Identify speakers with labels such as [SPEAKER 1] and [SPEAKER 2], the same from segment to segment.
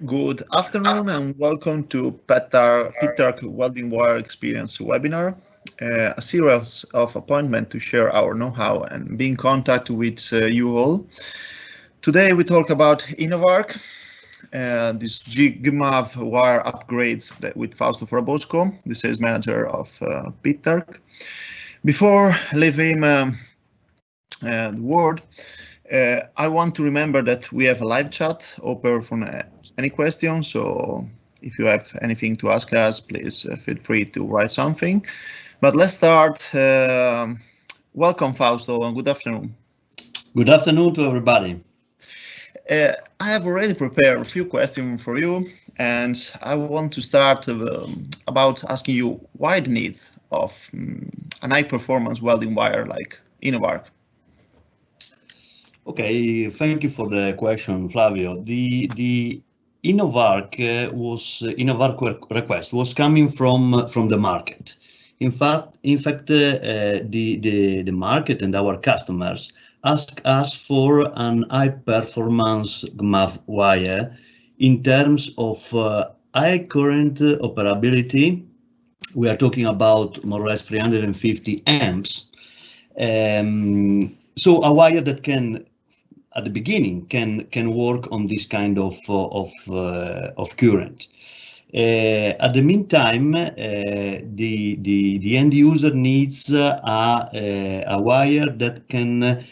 [SPEAKER 1] Good afternoon and welcome to PITTARC Welding Wire Experience webinar, a series of appointments to share our know-how and be in contact with you all. Today we talk about INNOV-ARC, this GMAW wire upgrades with Fausto Frabosco, the sales manager of PITTARC. Before leaving the word, I want to remember that we have a live chat open for any questions, so if you have anything to ask us, please feel free to write something. But let's start. Welcome, Fausto, and good afternoon.
[SPEAKER 2] Good afternoon to everybody.
[SPEAKER 1] I have already prepared a few questions for you, and I want to start about asking you why the needs of an high-performance welding wire like INNOV-ARC.
[SPEAKER 2] Okay, thank you for the question, Flavio. The INNOV-ARC request was coming from the market. In fact, the market and our customers ask us for an high-performance GMAW wire in terms of high current operability. We are talking about more or less 350 amps. So a wire that can, at the beginning, can work on this kind of current. At the meantime, the end user needs a wire that can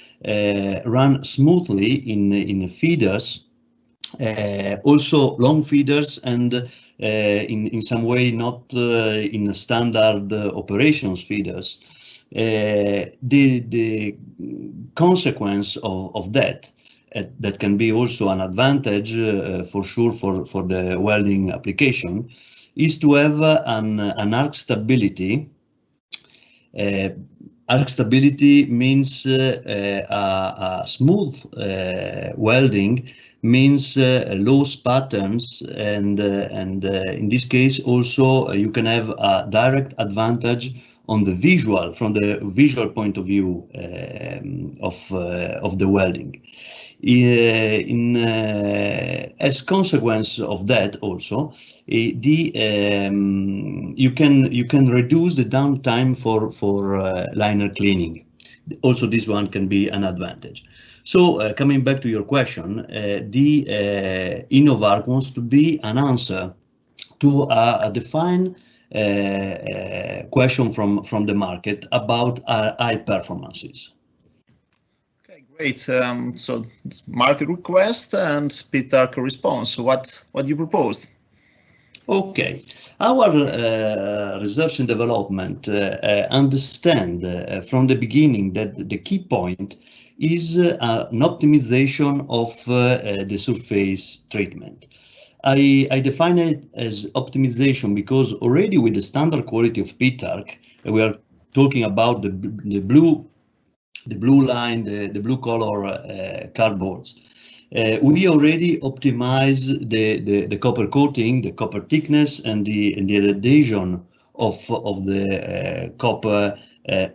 [SPEAKER 2] run smoothly in feeders, also long feeders, and in some way not in standard operations feeders. The consequence of that can be also an advantage for sure for the welding application is to have an arc stability. Arc stability means a smooth welding, means low patterns, and in this case also you can have a direct advantage on the visual, from the visual point of view of the welding. As consequence of that, also you can reduce the downtime for liner cleaning. Also, this one can be an advantage. So, coming back to your question, the INNOV-ARC wants to be an answer to a defined question from the market about high performances.
[SPEAKER 1] Okay, great. So it's market request and PITTARC response. What you proposed?
[SPEAKER 2] Okay, our research and development understand from the beginning that the key point is an optimization of the surface treatment. I define it as optimization because already with the standard quality of PITTARC, we are talking about the blue line, the blue color cardboards. We already optimize the copper coating, the copper thickness, and the adhesion of the copper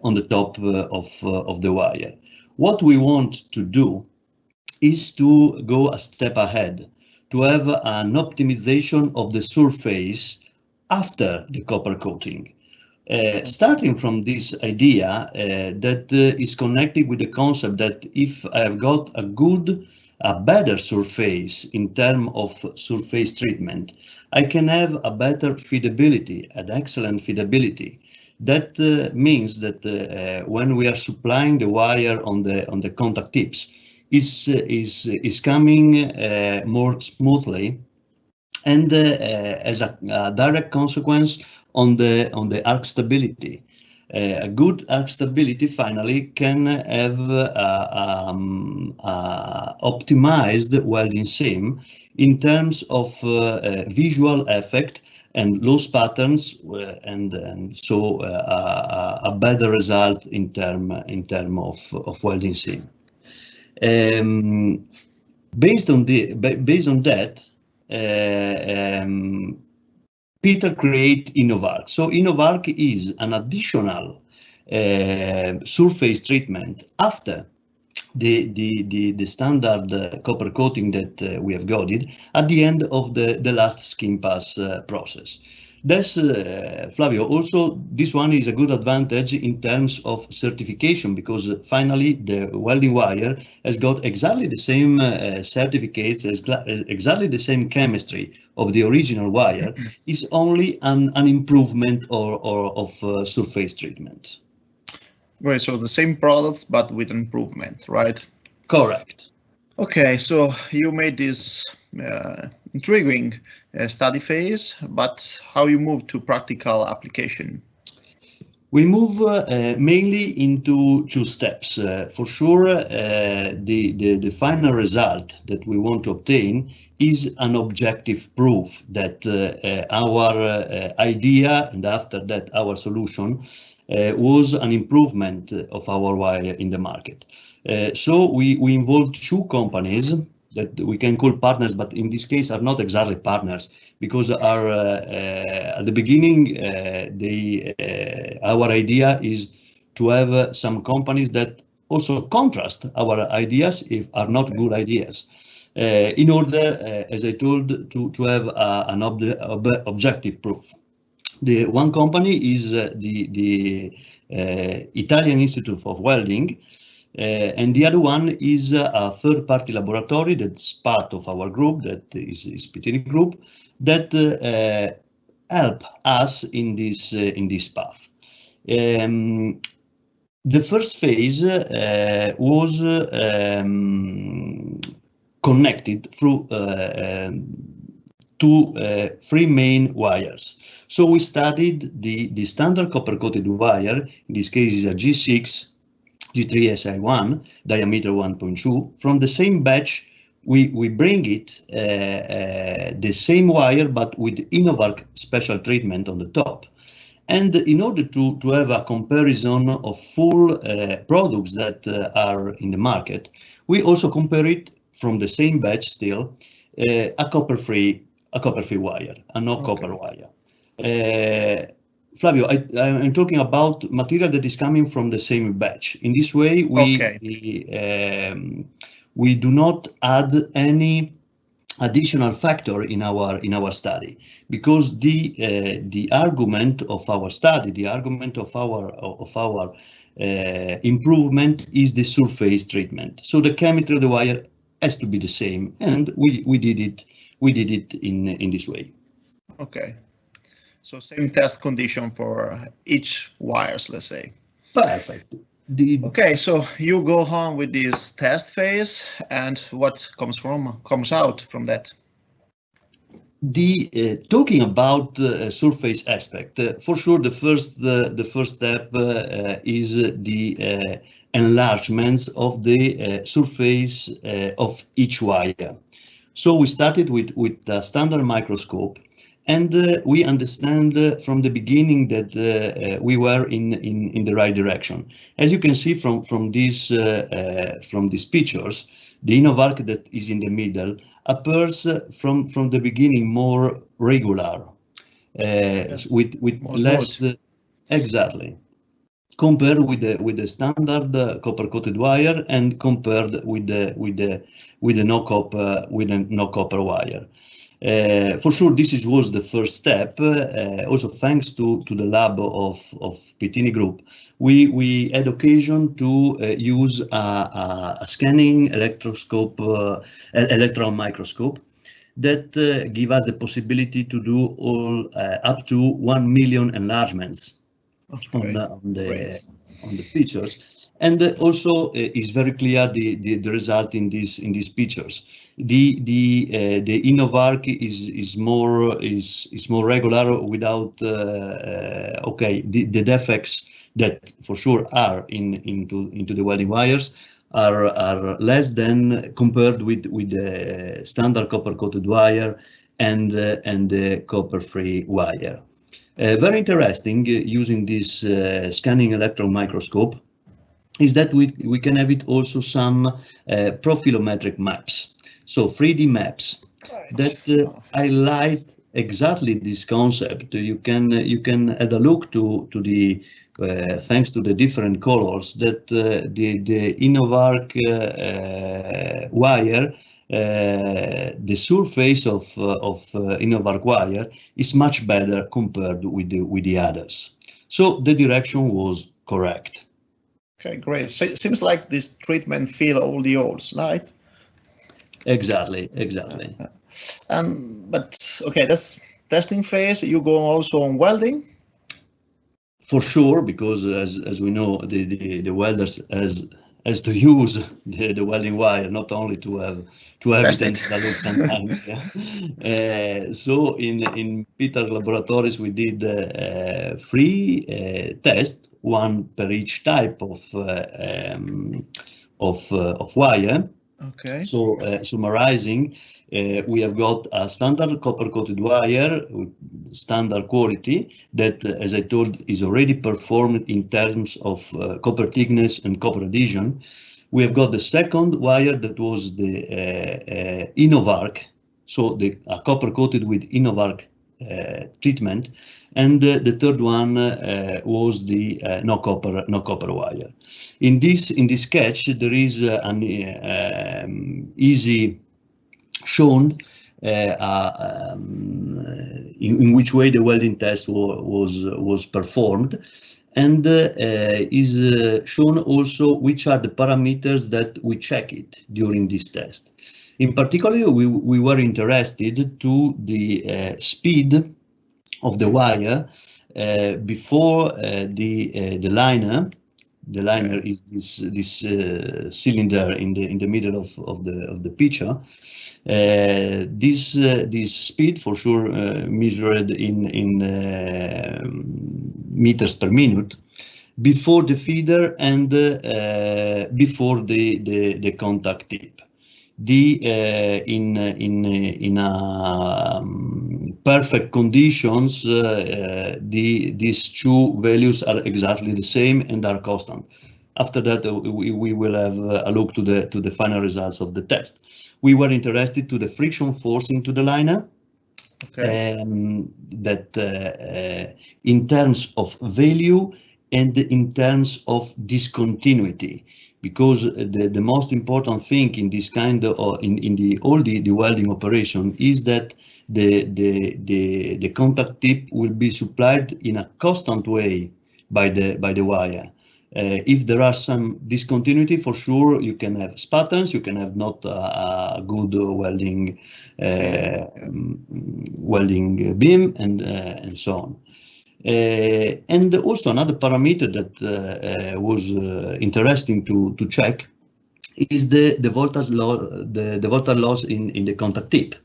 [SPEAKER 2] on the top of the wire. What we want to do is to go a step ahead, to have an optimization of the surface after the copper coating. Starting from this idea that is connected with the concept that if I have got a better surface in terms of surface treatment, I can have a better feedability, an excellent feedability. That means that when we are supplying the wire on the contact tips, is coming more smoothly, and as a direct consequence on the arc stability. A good arc stability finally can have optimized welding seam in terms of visual effect and loose patterns, and so a better result in term of welding seam. Based on that, PITTARC create INNOV-ARC. So INNOV-ARC is an additional surface treatment after the standard copper coating that we have got it at the end of the last skin pass process. That's Flavio. Also, this one is a good advantage in terms of certification, because finally the welding wire has got exactly the same certificates, as exactly the same chemistry of the original wire. Is only an improvement of surface treatment.
[SPEAKER 1] Right, so the same products but with improvement, right?
[SPEAKER 2] Correct.
[SPEAKER 1] Okay, so you made this intriguing study phase, but how you move to practical application?
[SPEAKER 2] We move mainly into two steps. For sure, the final result that we want to obtain is an objective proof that our idea, and after that our solution, was an improvement of our wire in the market. So we involved two companies that we can call partners, but in this case are not exactly partners, because our at the beginning our idea is to have some companies that also contrast our ideas if are not good ideas, in order, as I told, to have an objective proof. The one company is the Italian Institute of Welding, and the other one is a third-party laboratory that's part of our group, that is PITTARC group, that help us in this path. The first phase was connected through three main wires. So we studied the standard copper-coated wire. In this case is a G6 G3SI1, diameter 1.2. From the same batch, we bring it the same wire, but with INNOV-ARC special treatment on the top. And in order to have a comparison of full products that are in the market, we also compare it from the same batch still, a copper-free wire, a no copper wire. Flavio, I'm talking about material that is coming from the same batch. In this way, we do not add any additional factor in our study, because the argument of our study, the argument of our improvement is the surface treatment. So the chemistry of the wire has to be the same, and we did it in this way.
[SPEAKER 1] Okay. So same test condition for each wires, let's say.
[SPEAKER 2] Perfect.
[SPEAKER 1] Okay, so you go on with this test phase, and what comes out from that?
[SPEAKER 2] Talking about surface aspect, for sure the first step is the enlargements of the surface of each wire. So we started with the standard microscope. And we understand from the beginning that we were in the right direction. As you can see from these pictures, the INNOV-ARC that is in the middle appears from the beginning more regular, with less exactly, compared with the standard copper-coated wire, and compared with the no copper wire. For sure, this was the first step. Also, thanks to the lab of PITTARC group, we had occasion to use a scanning electron microscope that give us the possibility to do all up to 1 million enlargements on the pictures. And also is very clear the result in these pictures. The INNOV-ARC is more regular without the defects that for sure are into the welding wires are less than compared with the standard copper-coated wire and the copper-free wire. Very interesting using this scanning electron microscope is that we can have it also some profilometric maps. So 3D maps that highlight exactly this concept, you can add a look to the thanks to the different colors that the INNOV-ARC wire, the surface of INNOV-ARC wire is much better compared with the others. So the direction was correct.
[SPEAKER 1] Okay, great. So it seems like this treatment fill all the holes, right?
[SPEAKER 2] Exactly.
[SPEAKER 1] But okay, that's testing phase. You go also on welding.
[SPEAKER 2] For sure, because as we know, the welders has to use the welding wire, not only to have it in the look sometimes. Yeah. So in PITTARC laboratories we did 3 tests, one per each type of wire.
[SPEAKER 1] Okay.
[SPEAKER 2] So summarizing, we have got a standard copper-coated wire with standard quality that, as I told, is already performed in terms of copper thickness and copper adhesion. We have got the second wire that was the INNOV-ARC, so a copper-coated with INNOV-ARC treatment, and the third one was the no copper wire. In this sketch there is an easy shown in which way the welding test was performed, and is shown also which are the parameters that we check it during this test. In particular, we were interested to the speed of the wire before the liner. The liner is this cylinder in the middle of the picture. This speed for sure measured in meters per minute before the feeder and before the contact tip. In perfect conditions, these two values are exactly the same and are constant. After that, we will have a look to the final results of the test. We were interested to the friction force into the liner. Okay. That in terms of value and in terms of discontinuity, because the most important thing in this kind of all the welding operation is that the contact tip will be supplied in a constant way by the wire. If there are some discontinuity, for sure you can have spatters, you can have not a good welding beam, and so on. And also another parameter that was interesting to check is the voltage loss in the contact tip.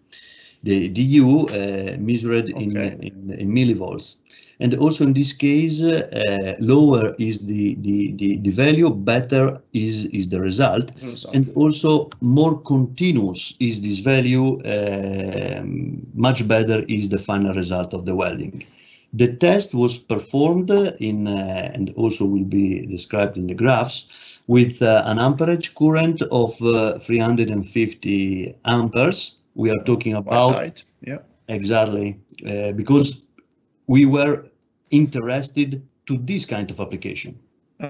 [SPEAKER 2] The DU measured in millivolts, and also in this case, lower is the value, better is the result, and also more continuous is this value, much better is the final result of the welding. The test was performed in, and also will be described in the graphs, with an amperage current of 350 amperes. We are talking about, exactly, because we were interested to this kind of application.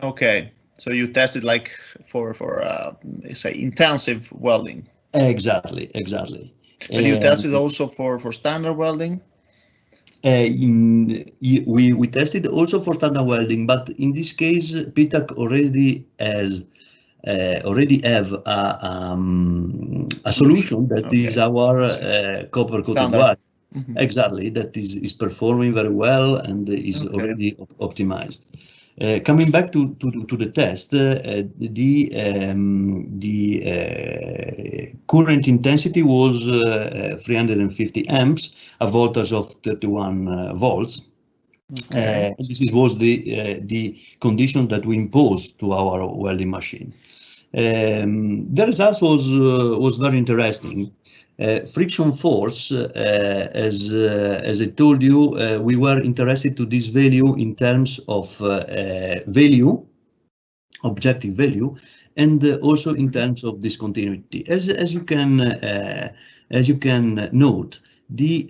[SPEAKER 1] Okay, so you tested like for say intensive welding.
[SPEAKER 2] Exactly.
[SPEAKER 1] And you tested also for standard welding.
[SPEAKER 2] We tested also for standard welding, but in this case, PITTARC already have a solution that is our copper-coated wire. Exactly, that is performing very well and is already optimized. Coming back to the test, the current intensity was 350 amps, a voltage of 31 volts. This was the condition that we imposed to our welding machine. The results was very interesting. Friction force, as I told you, we were interested to this value in terms of value, objective value, and also in terms of discontinuity. As you can note, the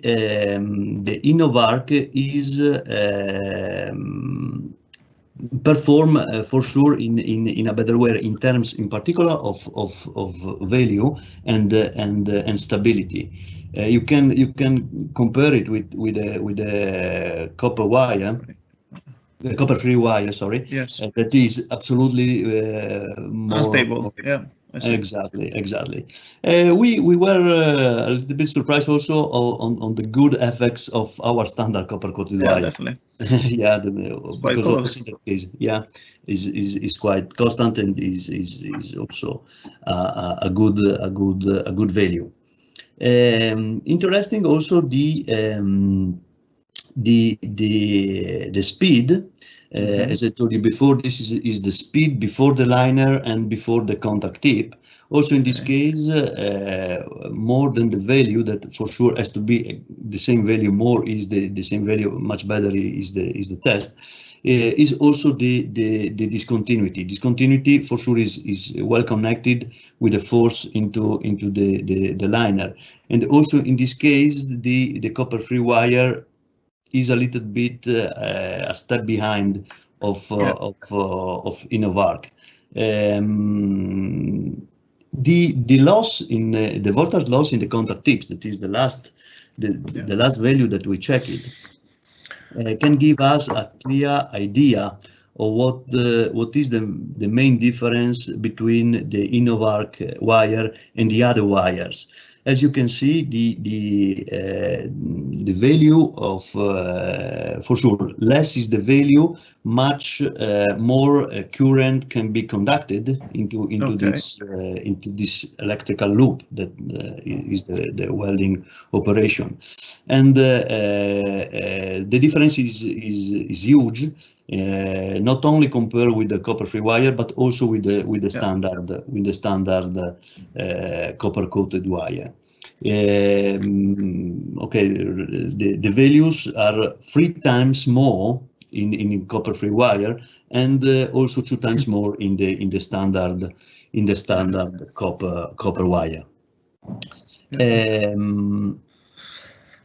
[SPEAKER 2] INNOV-ARC is perform for sure in a better way in terms, in particular, of value and stability. You can compare it with a copper wire, the copper-free wire. Sorry.
[SPEAKER 1] Yes.
[SPEAKER 2] That is absolutely more
[SPEAKER 1] unstable. Yeah.
[SPEAKER 2] Exactly. We were a little bit surprised also on the good effects of our standard copper-coated wire.
[SPEAKER 1] Definitely.
[SPEAKER 2] Yeah, because also in that case, is quite constant and is also a good value. Interesting also the speed. As I told you before, this is the speed before the liner and before the contact tip. Also in this case, more than the value, that for sure has to be the same value. More is the same value, much better is the test. Is also the discontinuity. Discontinuity for sure is well connected with the force into the liner, and also in this case the copper-free wire is a little bit a step behind of INNOV-ARC. The loss in the voltage loss in the contact tips, that is the last value that we check it, can give us a clear idea of what is the main difference between the INNOV-ARC wire and the other wires. As you can see, the value of for sure less is the value, much more current can be conducted into this electrical loop that is the welding operation, and the difference is huge. Not only compared with the copper-free wire, but also with the standard copper-coated wire. Okay, the values are 3 times more in copper-free wire, and also 2 times more in the standard copper wire.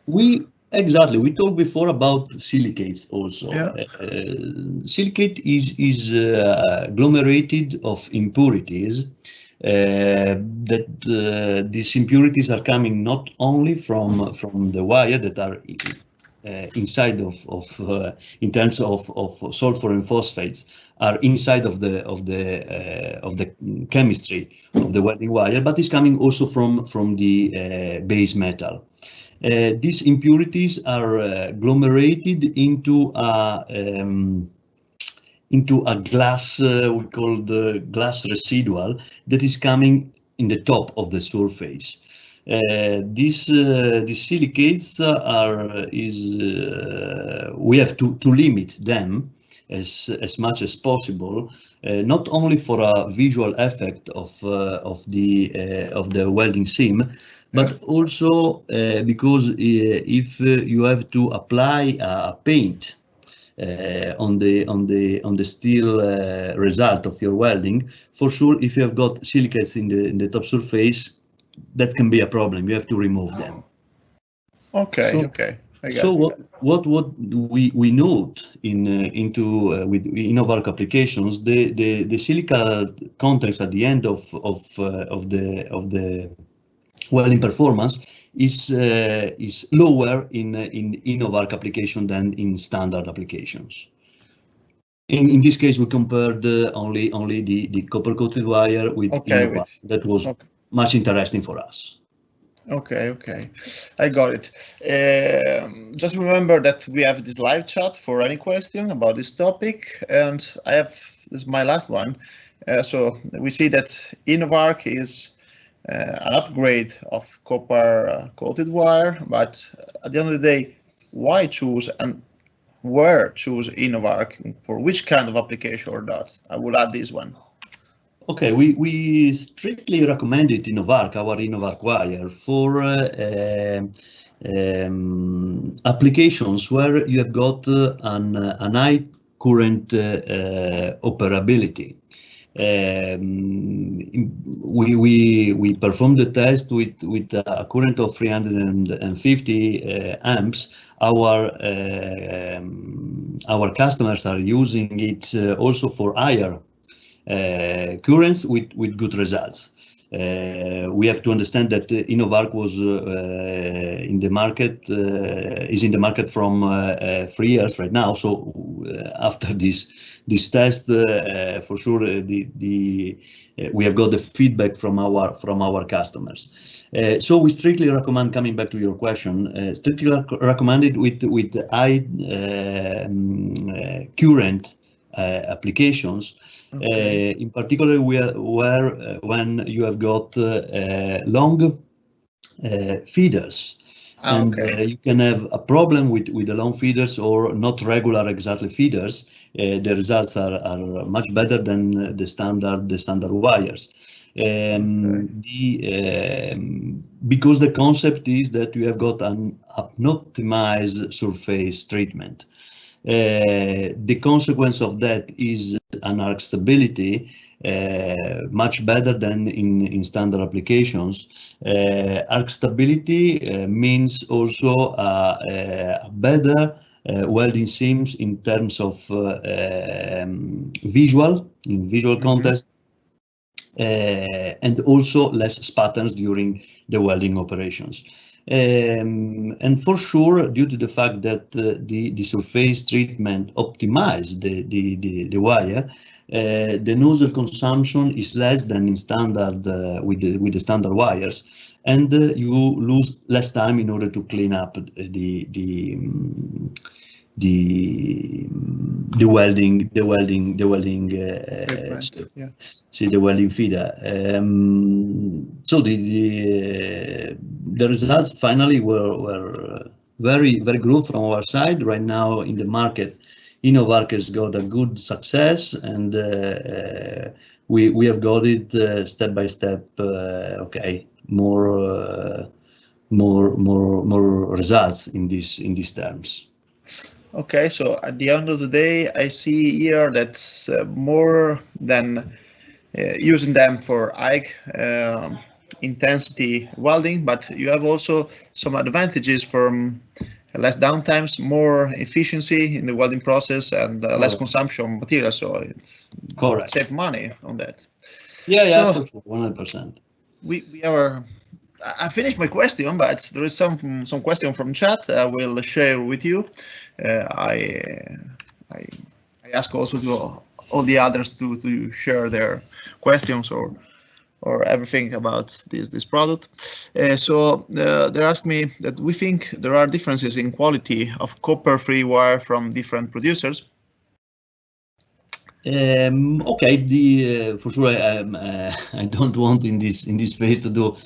[SPEAKER 2] We talked before about silicates also. Silicate is agglomerated of impurities. That these impurities are coming not only from the wire that are inside of in terms of sulfur and phosphates, are inside of the chemistry of the welding wire, but is coming also from the base metal. These impurities are agglomerated into a glass, we call the glass residual, that is coming in the top of the surface. These silicates we have to limit them as much as possible, not only for a visual effect of the welding seam, but also because if you have to apply a paint on the steel result of your welding, for sure, if you have got silicates in the top surface, that can be a problem. You have to remove them.
[SPEAKER 1] Okay.
[SPEAKER 2] What we note with INNOV-ARC applications, the silica contents at the end of the welding performance is lower in INNOV-ARC application than in standard applications. In this case, we compared only the copper-coated wire with INNOV-ARC. That was much interesting for us.
[SPEAKER 1] Okay, I got it. Just remember that we have this live chat for any question about this topic, and this is my last one. So we see that INNOV-ARC is an upgrade of copper-coated wire, but at the end of the day, why choose and where choose INNOV-ARC, for which kind of application or not? I will add this one.
[SPEAKER 2] Okay, we strictly recommended INNOV-ARC, our INNOV-ARC wire, for applications where you have got an high current operability. We performed the test with a current of 350 amps. Our customers are using it also for higher currents with good results. We have to understand that INNOV-ARC was in the market, is in the market from 3 years right now. So after this test, for sure, we have got the feedback from our customers. So we strictly recommend, coming back to your question, strictly recommended with high current applications.
[SPEAKER 1] Okay.
[SPEAKER 2] In particular, when you have got long feeders, and you can have a problem with the long feeders or not regular exactly feeders. The results are much better than the standard wires. Because the concept is that you have got an optimized surface treatment. The consequence of that is an arc stability much better than in standard applications. Arc stability means also a better welding seams in terms of visual context, and also less spatters during the welding operations. And for sure, due to the fact that the surface treatment optimizes the wire, the nozzle consumption is less than in standard with the standard wires, and you lose less time in order to clean up the welding see the welding feeder. So the results finally were very good from our side. Right now in the market, INNOV-ARC has got a good success, and we have got it step by step. Okay, more results in these terms.
[SPEAKER 1] Okay, so at the end of the day, I see here that's more than using them for high intensity welding, but you have also some advantages from less downtimes, more efficiency in the welding process, and less consumption of material. So it's save money on that.
[SPEAKER 2] Yeah, for sure, 100%.
[SPEAKER 1] We are. I finished my question, but there is some question from chat I will share with you. I ask also to all the others to share their questions or everything about this product. So they ask me that we think there are differences in quality of copper-free wire from different producers.
[SPEAKER 2] Okay, for sure, I don't want in this phase to do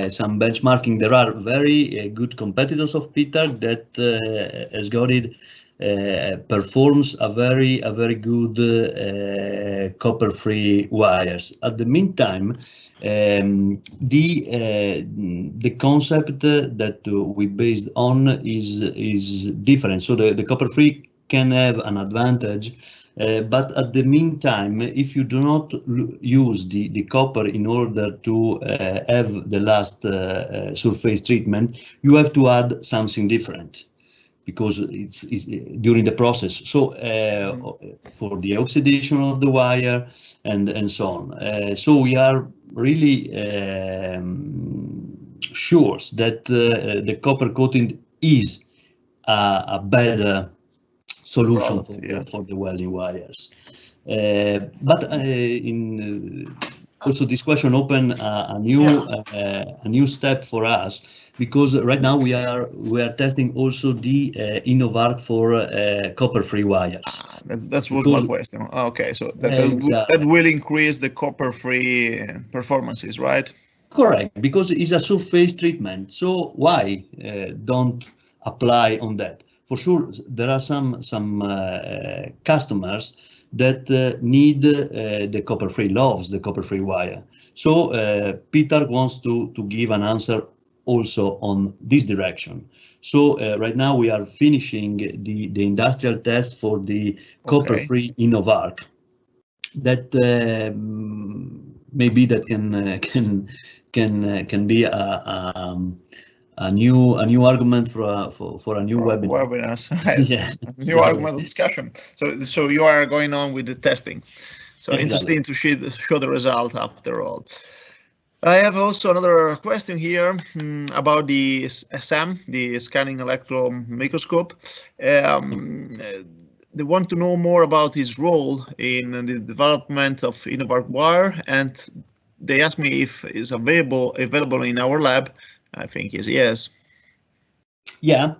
[SPEAKER 2] some benchmarking. There are very good competitors of PITTARC that has got it, performs a very good copper-free wires. At the meantime, the concept that we based on is different. So the copper-free can have an advantage. But at the meantime, if you do not use the copper in order to have the last surface treatment, you have to add something different because it's during the process. So for the oxidation of the wire and so on. So we are really sure that the copper coating is a better solution for the welding wires. But also this question opened a new step for us, because right now we are testing also the INNOV-ARC for copper-free wires.
[SPEAKER 1] That was my question. Okay, so that will increase the copper-free performances, right?
[SPEAKER 2] Correct, because it's a surface treatment. So why don't apply on that? For sure, there are some customers that need the copper-free, loves the copper-free wire. So PITTARC wants to give an answer also on this direction. So right now we are finishing the industrial test for the copper-free INNOV-ARC. that maybe that can be a new argument for a new webinar.
[SPEAKER 1] Webinars.
[SPEAKER 2] Yeah,
[SPEAKER 1] New argument discussion. So you are going on with the testing. So
[SPEAKER 2] exactly.
[SPEAKER 1] Interesting to show the result after all. I have also another question here about the SAM, the scanning electron microscope. They want to know more about his role in the development of INNOV-ARC wire, and they asked me if it's available in our lab. I think is yes.
[SPEAKER 2] Yeah.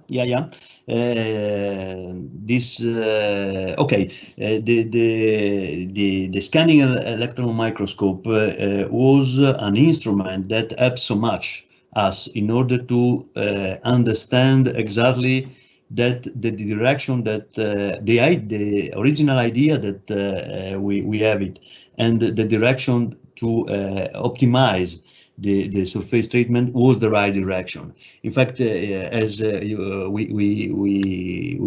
[SPEAKER 2] Okay. The scanning electron microscope was an instrument that helped so much us in order to understand exactly that the direction that the original idea that we have it, and the direction to optimize the surface treatment was the right direction. In fact, as we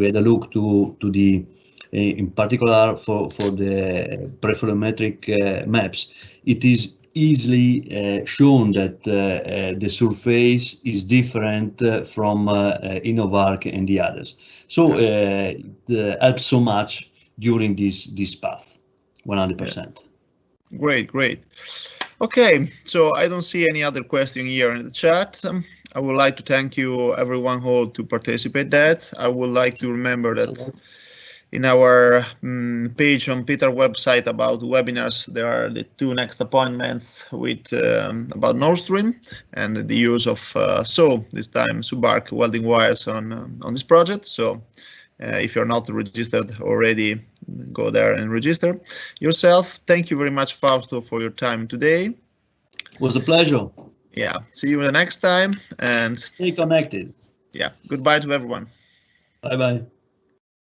[SPEAKER 2] had a look to the in particular for the prefluorometric maps, it is easily shown that the surface is different from INNOV-ARC and the others. So it helps so much during this path, 100%.
[SPEAKER 1] Yeah. Great. Okay, so I don't see any other question here in the chat. I would like to thank you everyone who to participate that. I would like to remember that in our page on PITTARC website about webinars, there are the 2 next appointments with about Nord Stream and the use of this time sub-arc welding wires on this project. So if you're not registered already, go there and register yourself. Thank you very much, Fausto, for your time today.
[SPEAKER 2] It was a pleasure.
[SPEAKER 1] Yeah, see you the next time and
[SPEAKER 2] stay connected.
[SPEAKER 1] Yeah, goodbye to everyone.
[SPEAKER 2] Bye-bye.